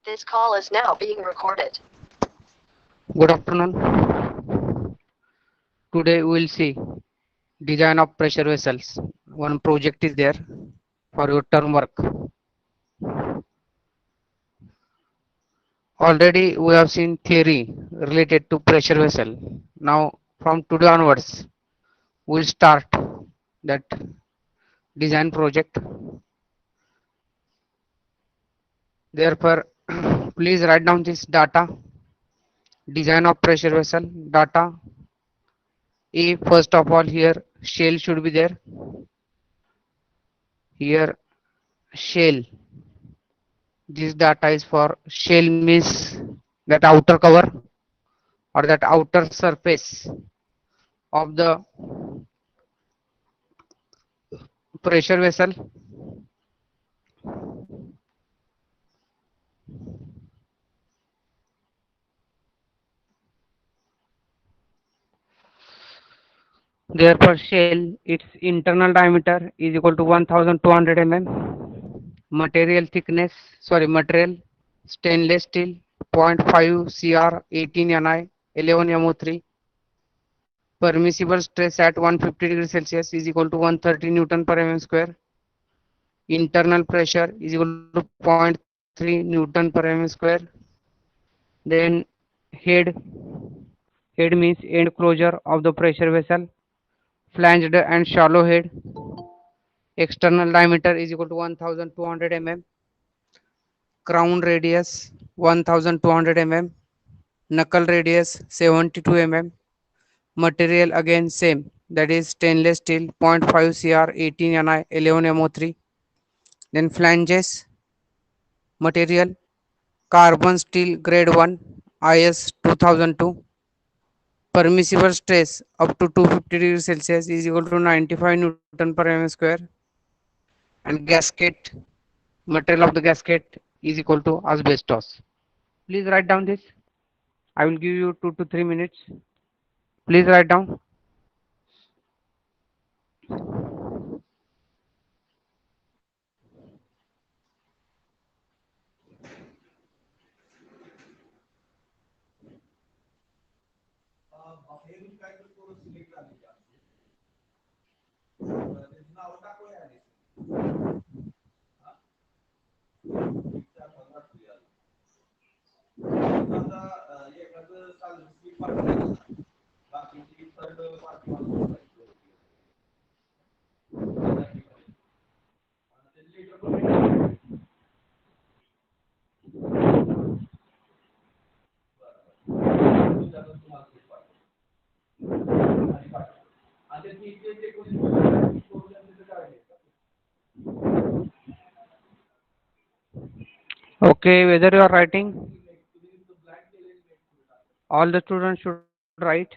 This call is now being recorded. Good afternoon. Today we will see design of pressure vessels. One project is there for your term work. Already we have seen theory related to pressure vessel. Now from today onwards we will start that design project. Therefore please write down this data. Design of pressure vessel data. First of all here shell should be there. Here shell. This data is for shell means that outer cover or that outer surface of the pressure vessel. Therefore shell its internal diameter is equal to 1200 mm. Material stainless steel 0.5 Cr 18 Ni 11 MO3. Permissible stress at 150 degrees Celsius is equal to 130 Newton per mm square. Internal pressure is equal to 0.3 Newton per mm square. Then head head means end closure of the pressure vessel. Flanged and shallow head. External diameter is equal to 1200 mm. Crown radius 1200 mm. Knuckle radius 72 mm. Material again same, that is stainless steel 0.5 Cr 18 Ni 11 MO3. Then flanges material carbon steel grade 1 IS 2002. Permissible stress up to 250 degrees Celsius is equal to 95 Newton per mm square. And gasket, material of the gasket is equal to asbestos. Please write down this. I will give you 2 to 3 minutes. Please write down. Okay, whether you are writing, all the students should write.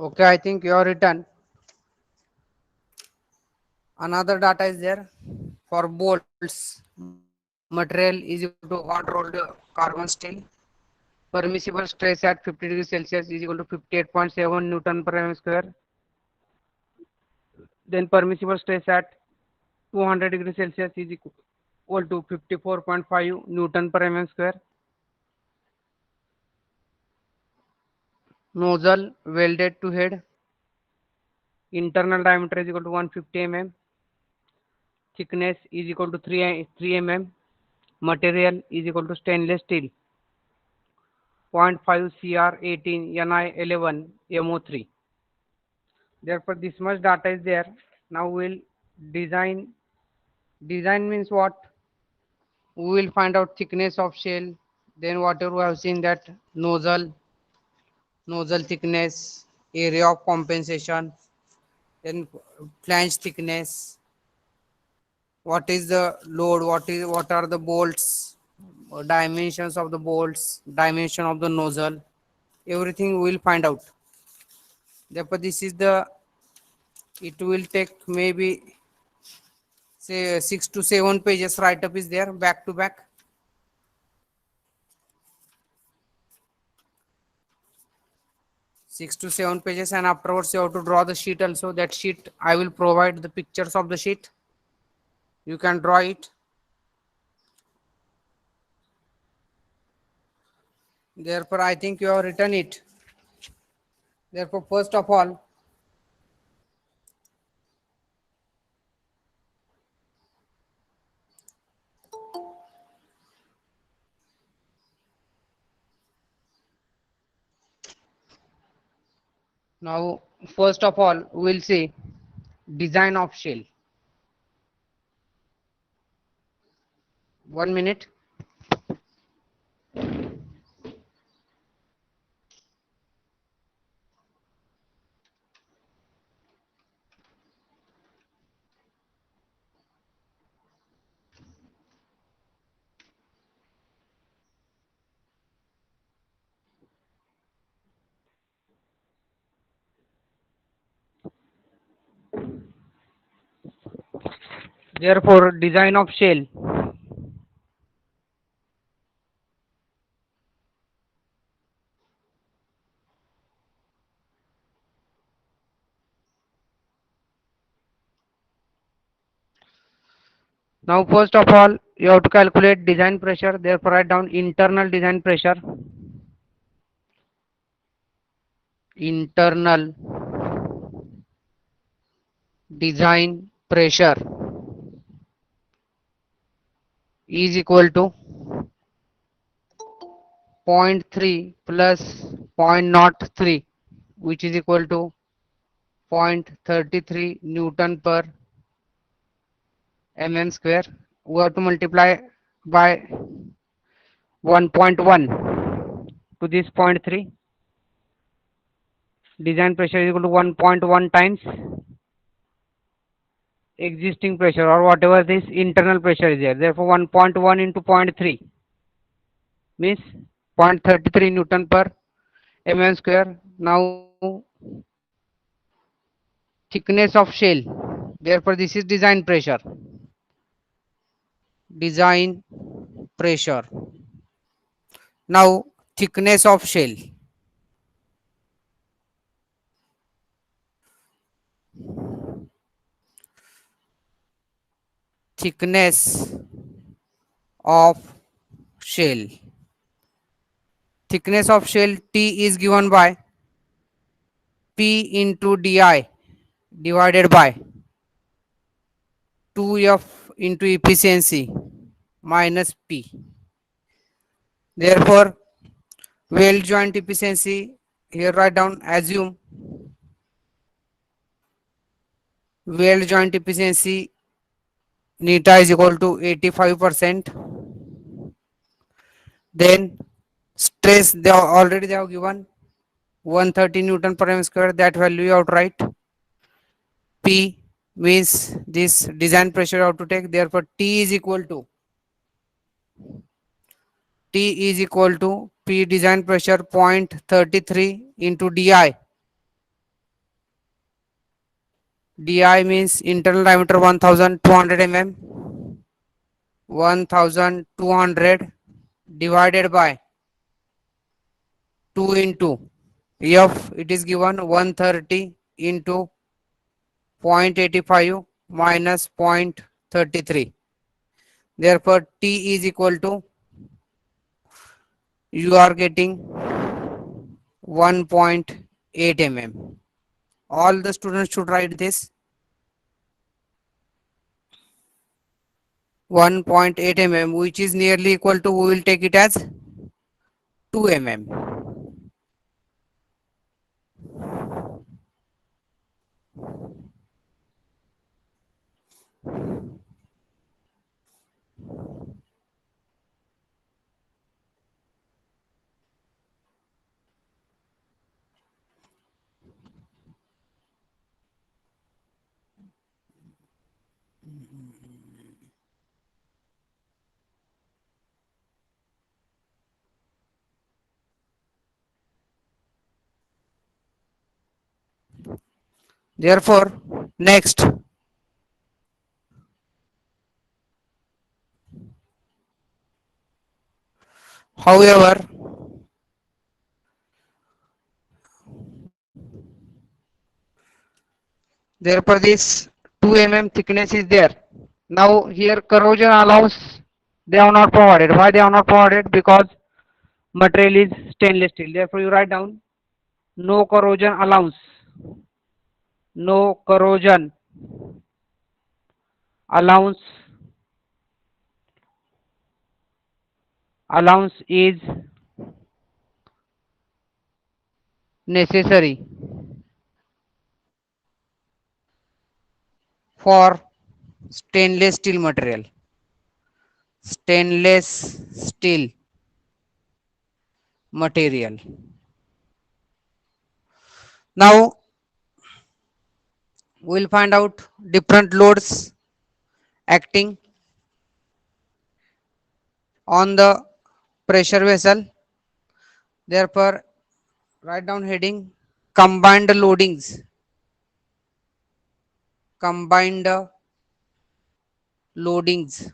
Okay, I think you are written. Another data is there for bolts. Material is equal to hot rolled carbon steel. Permissible stress at 50 degrees Celsius is equal to 58.7 Newton per mm square. Then permissible stress at 200 degrees Celsius is equal to 54.5 Newton per mm square. Nozzle welded to head. Internal diameter is equal to 150 mm. Thickness is equal to 3 mm. Material is equal to stainless steel. 0.5 Cr 18 Ni 11 MO3. Therefore, this much data is there. Now we'll design. Design means what? We will find out thickness of shell. Then whatever we have seen, that nozzle thickness, area of compensation, then flange thickness, what is the load, what are the bolts, dimensions of the bolts, dimension of the nozzle, everything we will find out. Therefore, this is the, it will take maybe say 6 to 7 pages write up is there back to back. 6 to 7 pages, and afterwards you have to draw the sheet also. That sheet I will provide the pictures of the sheet. You can draw it. Therefore, I think you have written it. Therefore, first of all, now first of all we'll see design of shell. 1 minute. Therefore, design of shell. Now, first of all, you have to calculate design pressure. Therefore, write down internal design pressure. Internal design pressure is equal to 0.3 plus 0.03, which is equal to 0.33 Newton per mm square. We have to multiply by 1.1 to this 0.3. Design pressure is equal to 1.1 times existing pressure, or whatever this internal pressure is there. Therefore, 1.1 into 0.3 means 0.33 Newton per mm square. Now, thickness of shell. Therefore, this is design pressure. Design pressure. Now, thickness of shell. Thickness of shell. Thickness of shell T is given by P into Di divided by 2F into efficiency minus P. Therefore, weld joint efficiency, here write down, assume weld joint efficiency neta is equal to 85%. Then stress, they have given 130 Newton per m square. That value you have to write. P means this design pressure you have to take. Therefore, T is equal to P design pressure 0.33 into Di Di means internal diameter 1200 mm. 1200 divided by 2 into F, it is given 130 into 0.85 minus 0.33. Therefore, T is equal to, you are getting 1.8 mm. All the students should write this 1.8 mm, which is nearly equal to, we will take it as 2 mm. Therefore, next, however, therefore this 2 mm thickness is there. Now here corrosion allowance they are not provided. Why they are not provided? Because material is stainless steel. Therefore you write down no corrosion allowance. No corrosion allowance is necessary for stainless steel material. Stainless steel material. Now we will find out different loads acting on the pressure vessel. Therefore, write down heading combined loadings. Combined loadings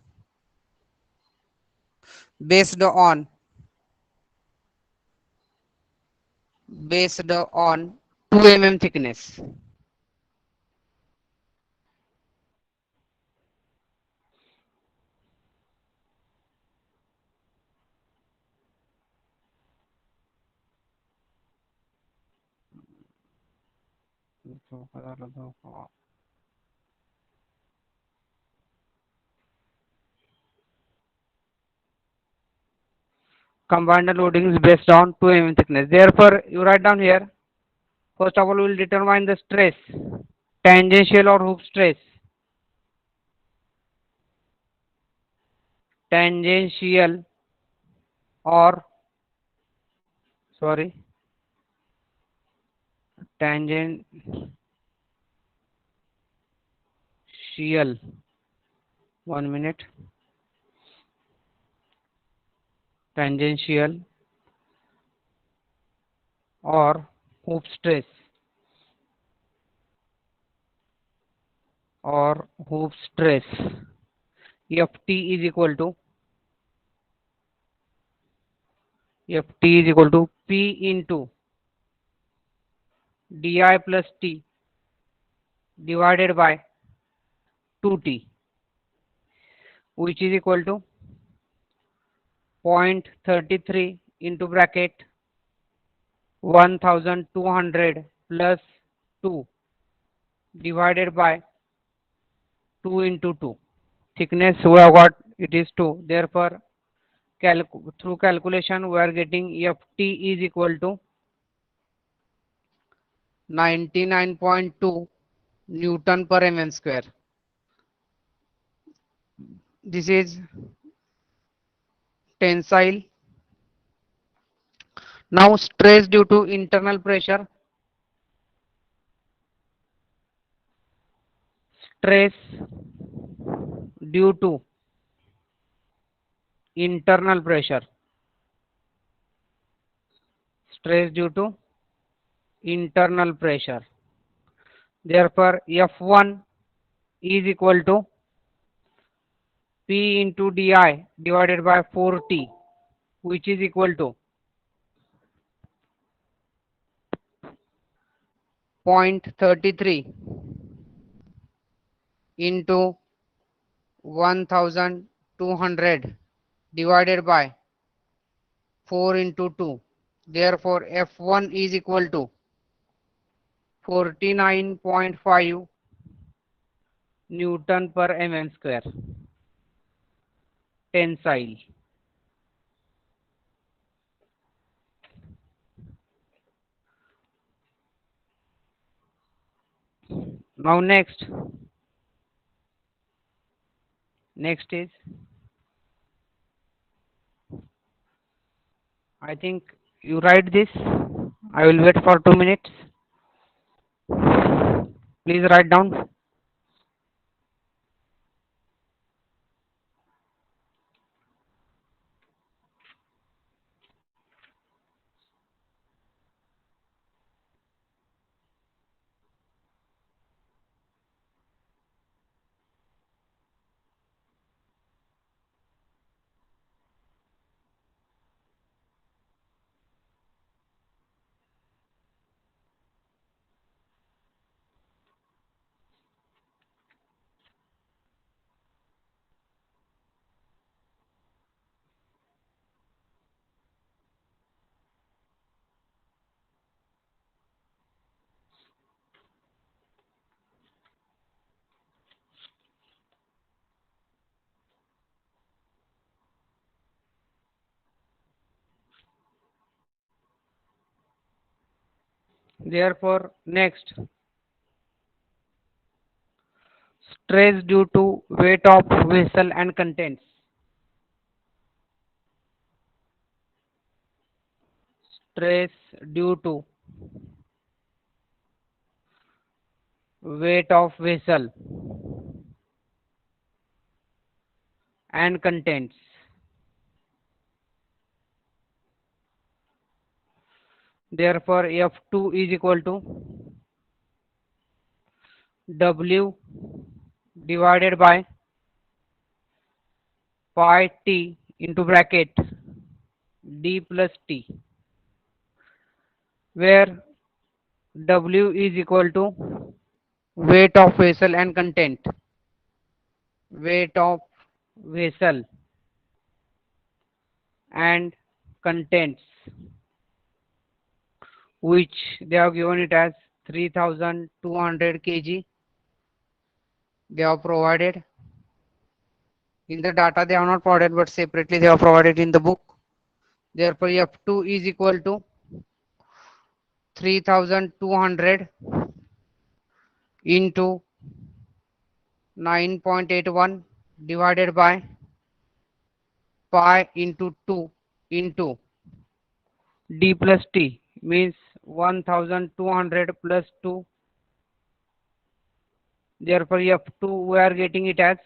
based on based on 2 mm thickness. Combined loadings based on 2 mm thickness. Therefore, you write down here. First of all, we will determine the stress, tangential or hoop stress. Tangential or sorry, tangential. 1 minute. Tangential or hoop stress or hoop stress. Ft is equal to P into di plus T divided by 2T, which is equal to 0.33 into bracket 1200 plus 2 divided by 2 into 2. Thickness we have got, it is 2. Therefore, through calculation we are getting Ft is equal to 99.2 Newton per mm square. This is tensile. Now stress due to internal pressure. Stress due to internal pressure. Stress due to internal pressure. Therefore, F1 is equal to P into di divided by 4t, which is equal to 0.33 into 1200 divided by 4 into 2. Therefore, F1 is equal to 49.5 Newton per mm square tensile. Now next is, I think you write this. I will wait for 2 minutes. Please write down. Therefore, next, stress due to weight of vessel and contents. Stress due to weight of vessel and contents. Therefore, F2 is equal to W divided by pi t into bracket d plus t, where W is equal to weight of vessel and content. Weight of vessel and contents, which they have given it as 3200 kg. They have provided in the data, they have not provided, but separately they have provided in the book. Therefore, F2 is equal to 3200 into 9.81 divided by pi into 2 into d plus t, means 1200 plus 2. Therefore, F2 we are getting it as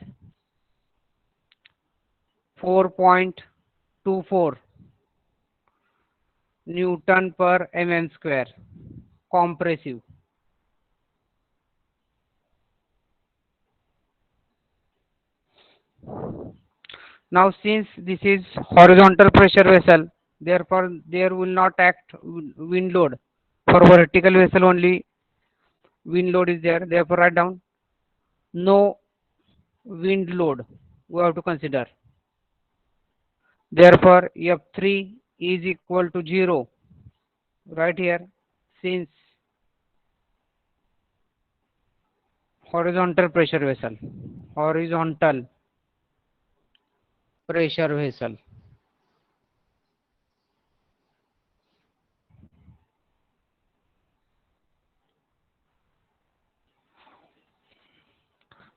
4.24 Newton per mm square compressive. Now, since this is horizontal pressure vessel, therefore there will not act wind load. For vertical vessel only wind load is there. Therefore, write down no wind load we have to consider. Therefore, F3 is equal to 0 right here, since horizontal pressure vessel. Horizontal pressure vessel.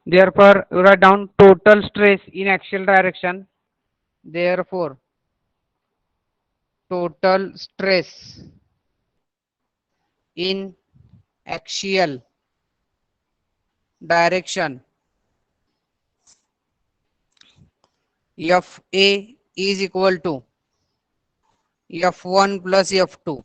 Therefore, write down total stress in axial direction. Therefore, total stress in axial direction FA is equal to F1 plus F2,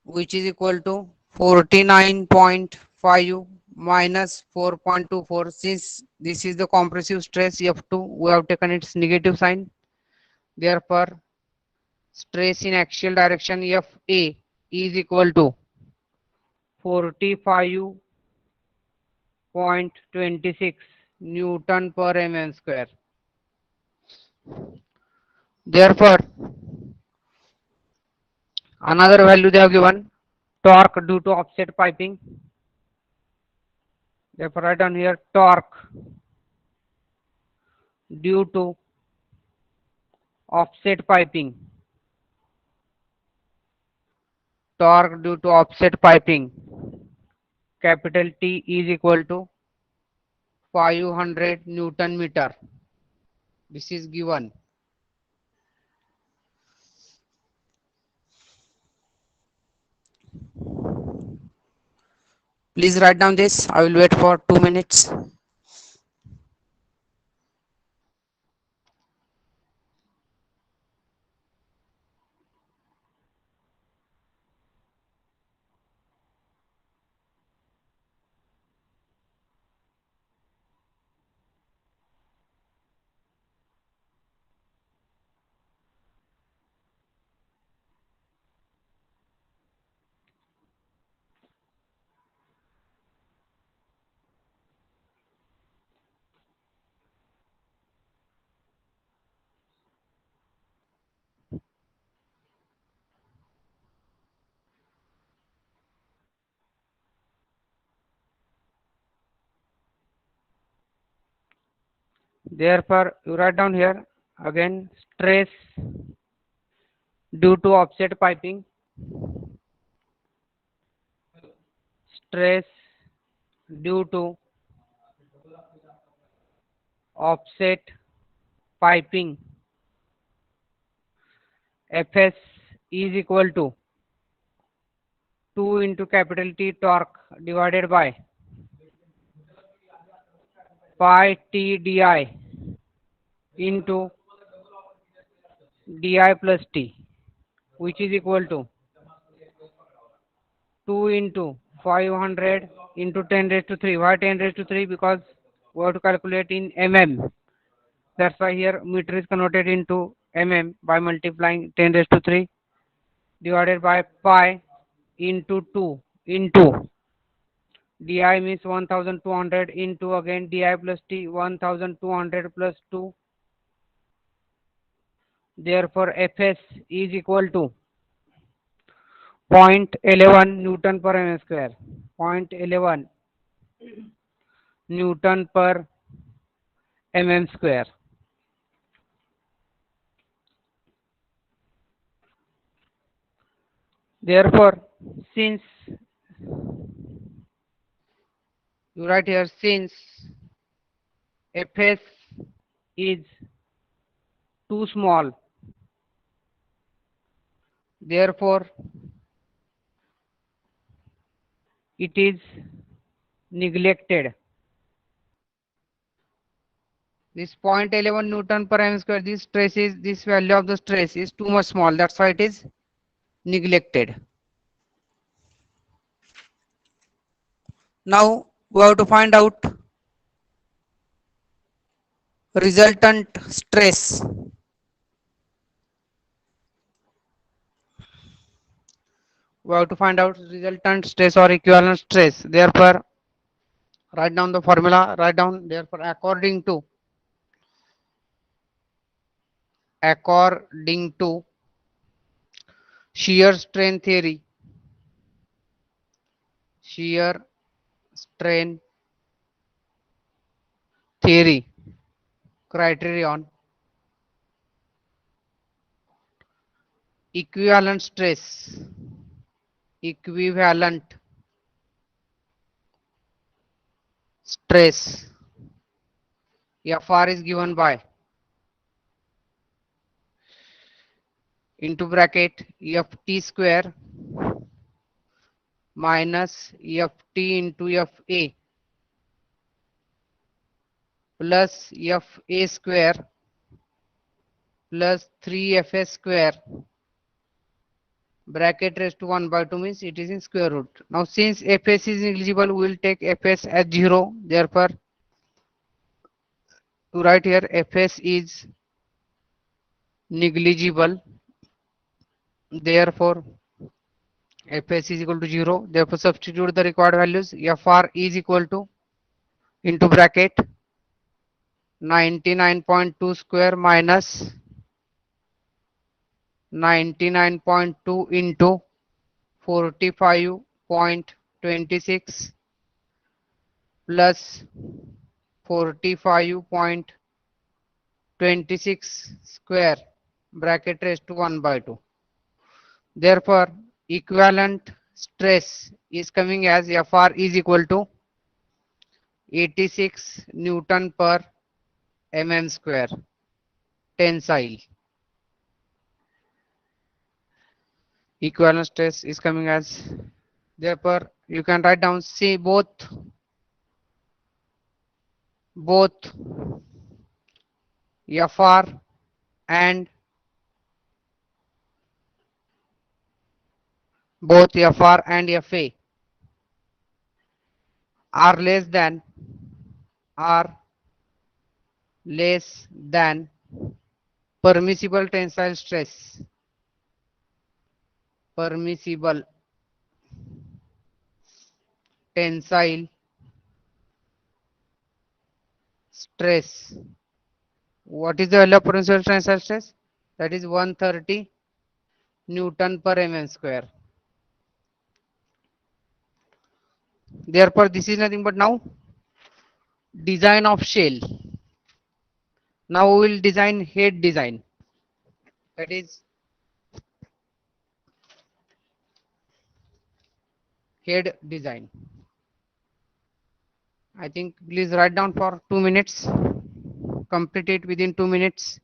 which is equal to 49.5 minus 4.24. Since this is the compressive stress F2, we have taken its negative sign. Therefore, stress in axial direction FA is equal to 45.26 Newton per mm square. Therefore, another value they have given, torque due to offset piping. Therefore, write down here torque due to offset piping. Torque due to offset piping, capital T, is equal to 500 Newton meter. This is given. Please write down this. I will wait for 2 minutes. Therefore, you write down here again stress due to offset piping. Stress due to offset piping Fs is equal to 2 into capital T torque divided by pi T di into di plus T, which is equal to 2 into 500 into 10 raised to 3. Why 10 raised to 3? Because we have to calculate in mm. That's why here meter is converted into mm by multiplying 10 raised to 3 divided by pi into 2 into di means 1200 into again di plus T 1200 plus 2. Therefore, Fs is equal to 0.11 Newton per mm square. 0.11 Newton per mm square. Therefore, since you write here, since Fs is too small, therefore it is neglected. This 0.11 Newton per mm square, this value of the stress is too much small. That's why it is neglected. Now we have to find out resultant stress. We have to find out resultant stress or equivalent stress. Therefore, write down the formula. Write down, therefore, according to shear strain theory, shear strain theory criterion, equivalent stress, equivalent stress Fr is given by into bracket Ft square minus Ft into Fa plus Fa square plus 3Fs square bracket raised to 1 by 2 means it is in square root. Now since fs is negligible, we will take fs as 0. Therefore, to write here fs is negligible. Therefore, fs is equal to 0. Therefore, substitute the required values. Fr is equal to into bracket 99.2 square minus 99.2 into 45.26 plus 45.26 square bracket raised to 1 by 2. Therefore, equivalent stress is coming as Fr is equal to 86 Newton per mm square tensile. Equivalent stress is coming as, therefore you can write down C both Fr and Fr and Fa are are less than permissible tensile stress. Permissible tensile stress. What is the value of permissible tensile stress? That is 130 Newton per mm square. Therefore, this is nothing but now design of shell. Now we will design head design. That is head design. I think please write down for 2 minutes. Complete it within 2 minutes.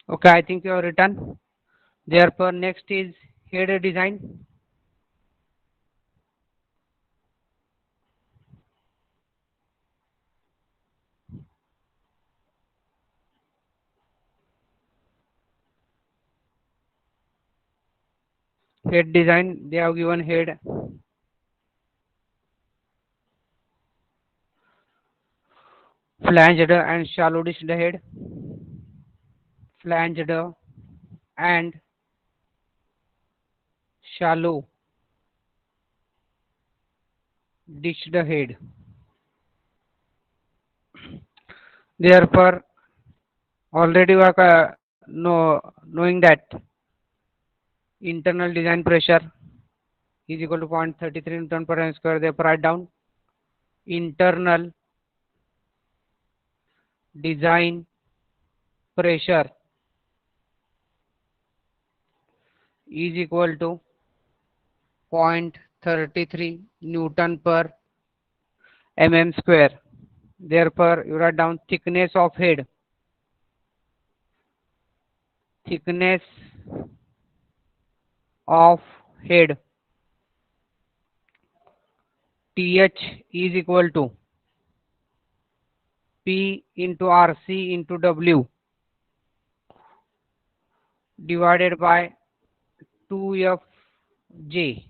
Okay, I think you have written. Therefore, next is head design. Head design, they have given head flanged and shallow dished head, flanged and shallow dished head. Therefore, already we are knowing that internal design pressure is equal to 0.33 Newton per m square. Therefore, write down internal design pressure is equal to 0.33 Newton per mm square. Therefore, you write down thickness of head. Thickness of head TH is equal to P into RC into W divided by 2FJ.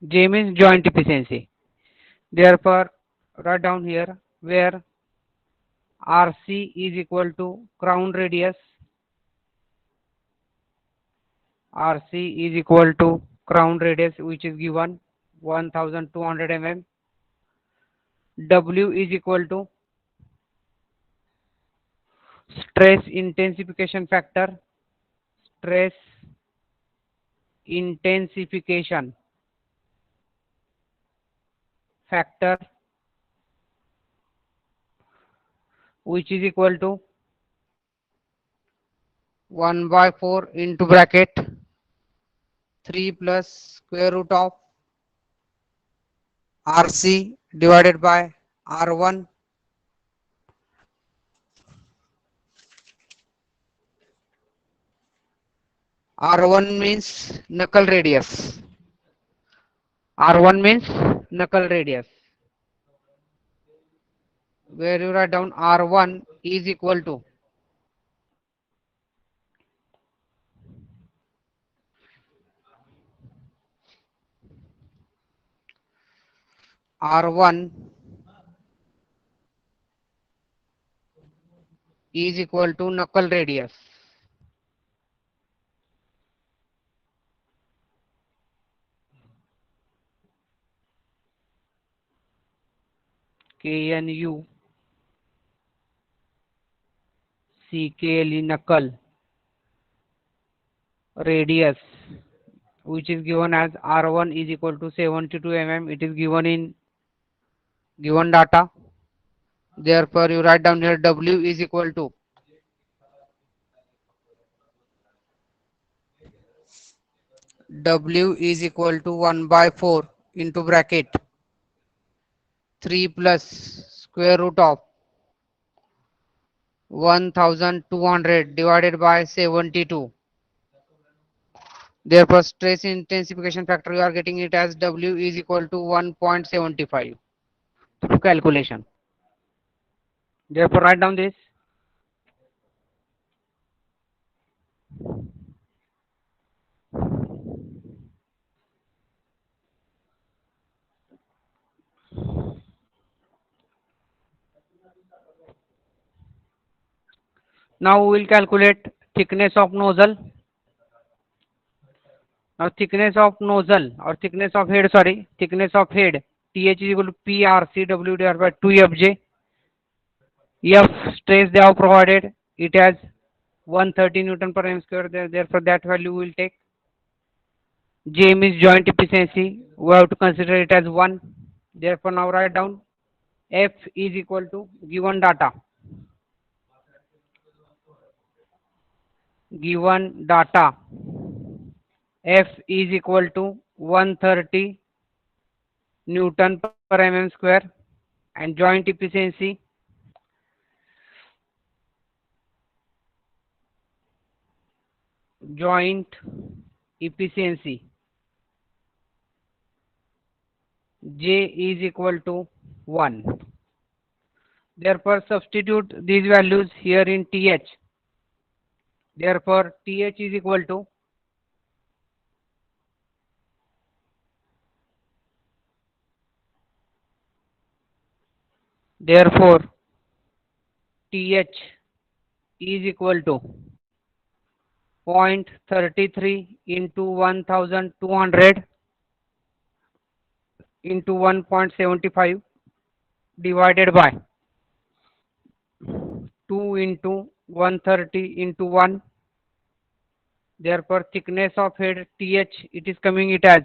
J means joint efficiency. Therefore, write down here where RC is equal to crown radius. RC is equal to crown radius, which is given 1200 mm. W is equal to stress intensification factor. Stress intensification factor, which is equal to 1 by 4 into bracket 3 plus square root of RC divided by R1. R1 means knuckle radius. R1 means knuckle radius. Where you write down R1 is equal to R1 is equal to knuckle radius. KNU CKLE knuckle radius, which is given as R1 is equal to 72 mm. It is given in given data. Therefore, you write down here W is equal to W is equal to 1 by 4 into bracket 3 plus square root of 1200 divided by 72. Therefore, stress intensification factor, you are getting it as W is equal to 1.75 through calculation. Therefore, write down this. Now we will calculate thickness of nozzle. Now thickness of nozzle or thickness of head, sorry, thickness of head TH is equal to PRCW divided by 2FJ. F stress they have provided, it has 130 Newton per m square. Therefore, that value we will take. J means joint efficiency. We have to consider it as 1. Therefore, now write down F is equal to given data. Given data. F is equal to 130 Newton per mm square and joint efficiency J is equal to 1. Therefore, substitute these values here in TH. Therefore, TH is equal to therefore TH is equal to 0.33 into 1200 into 1.75 divided by 2 into 130 into 1. Therefore, thickness of head TH, it is coming it as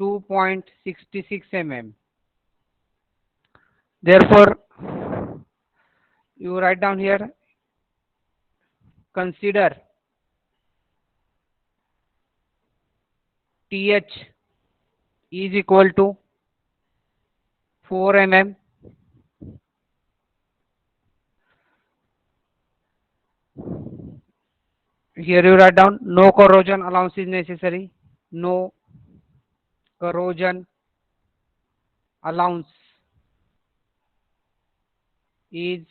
2.66 mm. Therefore, you write down here, consider TH is equal to 4 mm. Here you write down, no corrosion allowance is necessary. No corrosion allowance is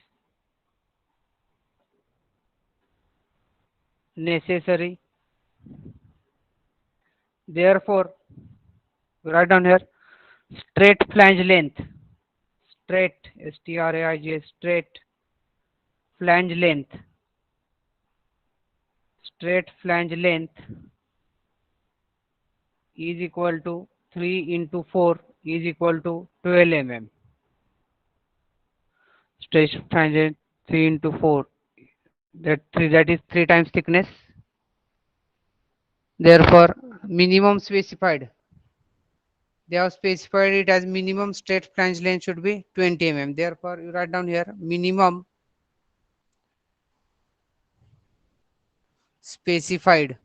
necessary. Therefore, write down here, straight flange length, straight, S-T-R-A-I-G, straight flange length, straight flange length is equal to 3 into 4 is equal to 12 mm. Straight flange length 3 into 4, that is 3 times thickness. Therefore, minimum specified, they have specified it as minimum straight flange length should be 20 mm. Therefore, you write down here, minimum specified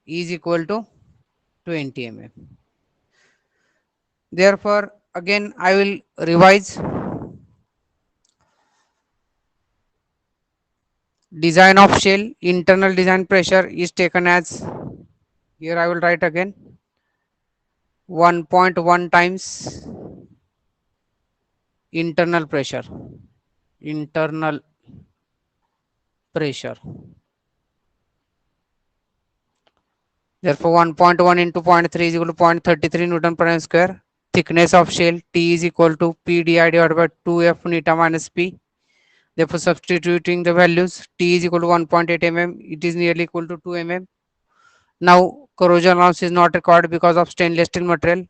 is equal to 20 mm. Therefore, again I will revise. Design of shell, internal design pressure is taken as, here I will write again, 1.1 times internal pressure. Internal pressure. Therefore, 1.1 into 0.3 is equal to 0.33 Newton per square. Thickness of shell T is equal to P divided by 2F neta minus P. Therefore, substituting the values, T is equal to 1.8 mm, it is nearly equal to 2 mm. Now, corrosion allowance is not required because of stainless steel material.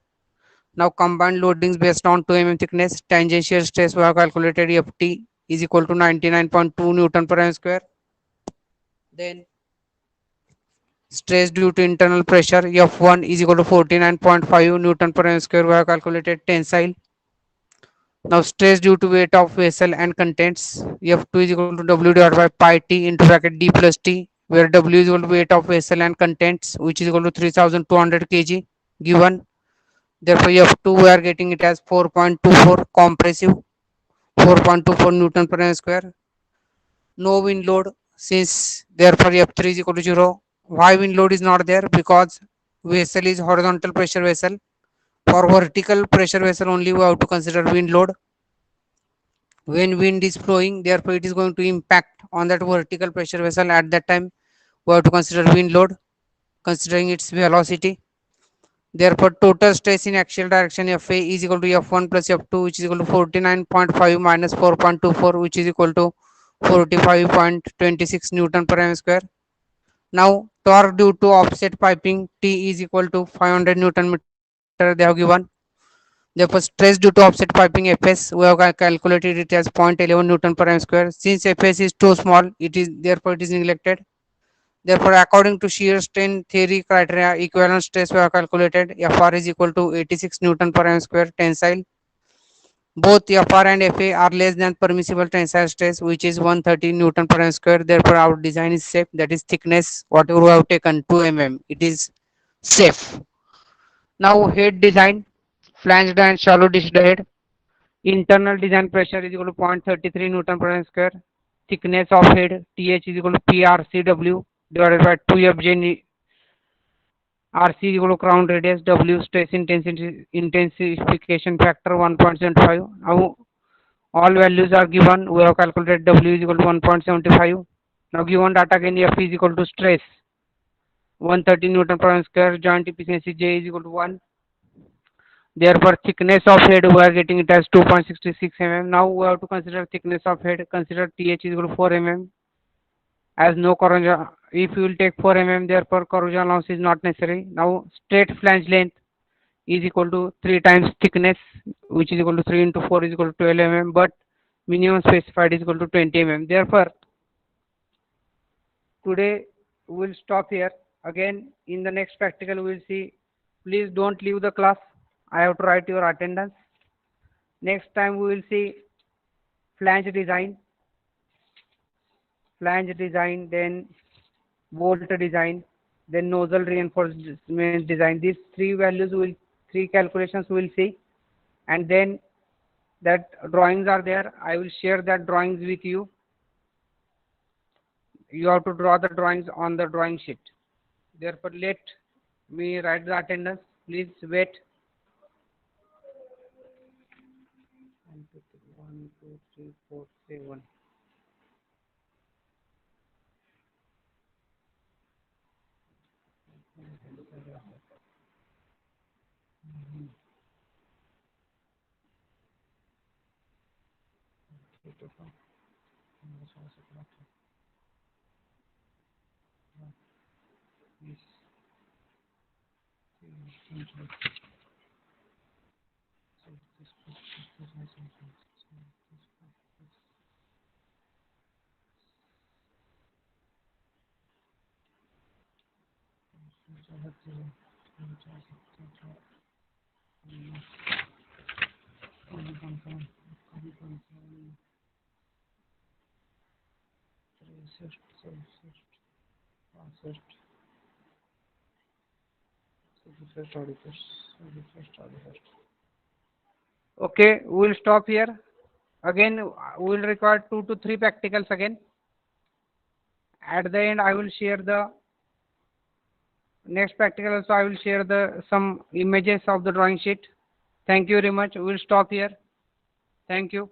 Now, combined loadings based on 2 mm thickness, tangential stress we have calculated FT is equal to 99.2 Newton per square. Then, stress due to internal pressure F1 is equal to 49.5 Newton per square we have calculated tensile. Now, stress due to weight of vessel and contents F2 is equal to W divided by pi T into bracket D plus T, where W is equal to weight of vessel and contents, which is equal to 3200 kg given. Therefore, F2 we are getting it as 4.24 compressive, 4.24 Newton per square. No wind load, since therefore F3 is equal to 0. Why wind load is not there? Because vessel is horizontal pressure vessel. For vertical pressure vessel only we have to consider wind load. When wind is flowing, therefore it is going to impact on that vertical pressure vessel. At that time we have to consider wind load considering its velocity. Therefore, total stress in axial direction Fa is equal to F1 plus F2, which is equal to 49.5 minus 4.24, which is equal to 45.26 Newton per m square. Now, torque due to offset piping T is equal to 500 Newton meter they have given. Therefore, stress due to offset piping Fs we have calculated it as 0.11 Newton per m square. Since Fs is too small, it is therefore it is neglected. Therefore, according to shear strain theory criteria, equivalent stress we have calculated Fr is equal to 86 Newton per m square tensile. Both Fr and Fa are less than permissible tensile stress, which is 130 Newton per m square. Therefore, our design is safe. That is thickness, whatever we have taken 2 mm, it is safe. Now, head design, flanged and shallow dished head. Internal design pressure is equal to 0.33 Newton per m square. Thickness of head TH is equal to PRCW divided by 2FJ. RC is equal to crown radius, W stress intensification factor 1.75. Now all values are given. We have calculated W is equal to 1.75. Now given data again, F is equal to stress 130 Newton per square, joint efficiency J is equal to 1. Therefore, thickness of head we are getting it as 2.66 mm. Now we have to consider thickness of head. Consider TH is equal to 4 mm. As no corrosion, if you will take 4 mm, therefore corrosion loss is not necessary. Now straight flange length is equal to 3 times thickness, which is equal to 3 into 4 is equal to 12 mm, but minimum specified is equal to 20 mm. Therefore, today we will stop here. Again, in the next practical we will see. Please don't leave the class. I have to write your attendance. Next time we will see flange design, then bolt design, then nozzle reinforcement design. These three calculations we will see, and then that drawings are there. I will share that drawings with you. You have to draw the drawings on the drawing sheet. Therefore, let me write the attendance. Please wait. 1, 2, 3, 4, 7. Okay, we will stop here. Again, we will require 2 to 3 practicals again. At the end, I will share the next practical. Also, I will share the some images of the drawing sheet. Thank you very much. We will stop here. Thank you.